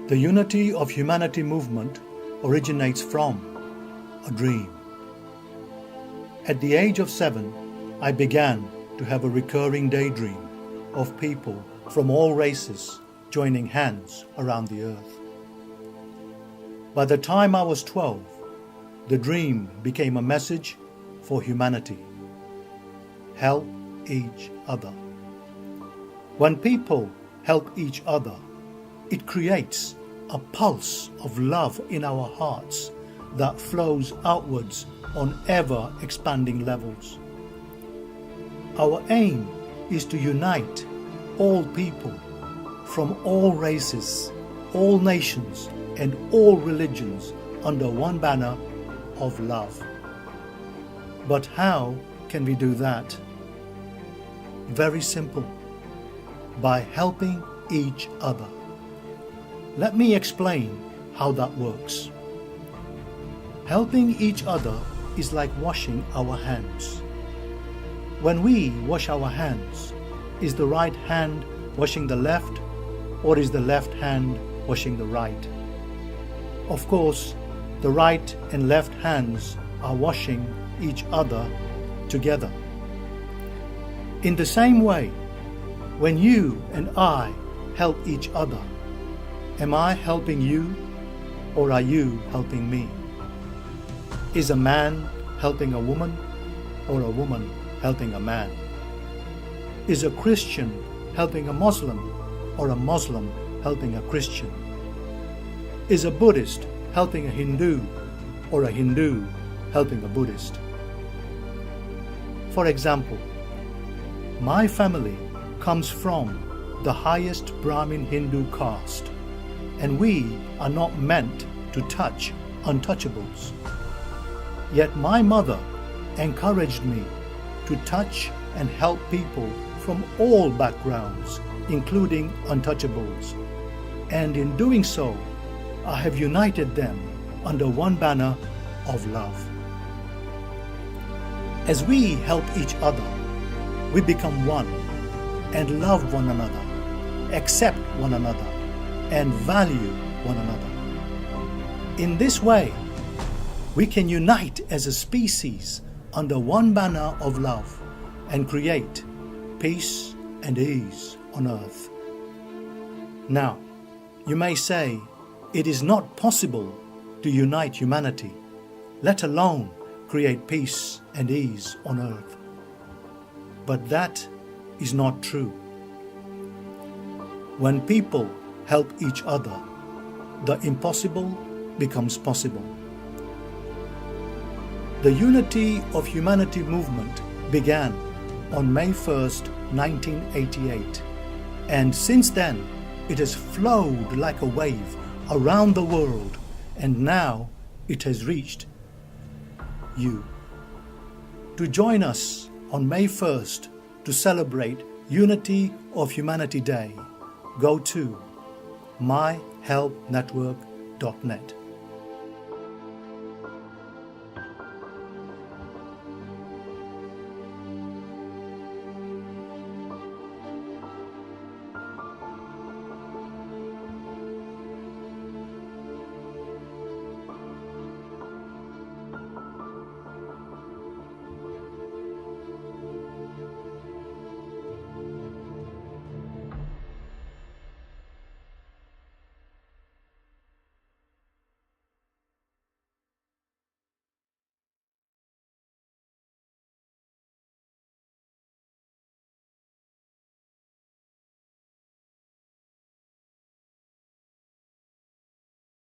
The Unity of Humanity movement originates from a dream. At the age of 7, I began to have a recurring daydream of people from all races joining hands around the earth. By the time I was 12, the dream became a message for humanity. Help each other. When people help each other, it creates a pulse of love in our hearts that flows outwards on ever-expanding levels. Our aim is to unite all people from all races, all nations, and all religions under one banner of love. But how can we do that? Very simple. By helping each other. Let me explain how that works. Helping each other is like washing our hands. When we wash our hands, is the right hand washing the left, or is the left hand washing the right? Of course, the right and left hands are washing each other together. In the same way, when you and I help each other, am I helping you, or are you helping me? Is a man helping a woman, or a woman helping a man? Is a Christian helping a Muslim, or a Muslim helping a Christian? Is a Buddhist helping a Hindu, or a Hindu helping a Buddhist? For example, my family comes from the highest Brahmin Hindu caste, and we are not meant to touch untouchables. Yet my mother encouraged me to touch and help people from all backgrounds, including untouchables. And in doing so, I have united them under one banner of love. As we help each other, we become one and love one another, accept one another, and value one another. In this way, we can unite as a species under one banner of love and create peace and ease on earth. Now, you may say, it is not possible to unite humanity, let alone create peace and ease on earth. But that is not true. When people help each other, the impossible becomes possible. The Unity of Humanity movement began on May 1st, 1988, and since then it has flowed like a wave around the world, and now it has reached you. To join us on May 1st to celebrate Unity of Humanity Day, go to myhelpnetwork.net.